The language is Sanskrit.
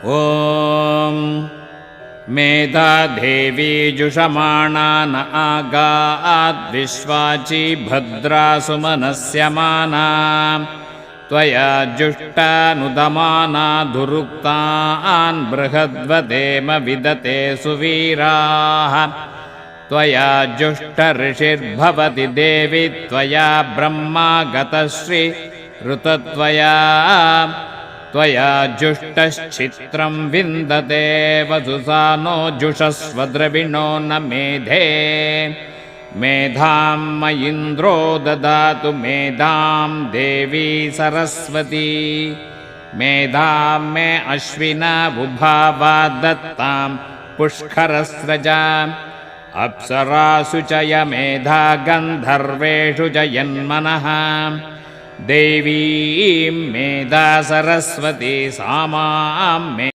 ॐ मेधादेवी जुषमाणा न आगाद्विश्वाची भद्रासुमनस्यमाना त्वया जुष्टानुदमाना दुरुक्तान् बृहद्वदेम विदते सुवीराः त्वया जुष्टऋषिर्भवति देवी त्वया ब्रह्मा गतश्री ऋतत्वया त्वया जुष्टश्चित्रं विन्दते वसुसानो जुषस्व द्रविणो न मेधे मेधां मयीन्द्रो ददातु मेधां देवी सरस्वती मेधां मे अश्विना बुभावा दत्तां पुष्करस्रजा अप्सरासु च यमेधा गन्धर्वेषु च यन्मनः देवीं मेधा सरस्वती सा मां मे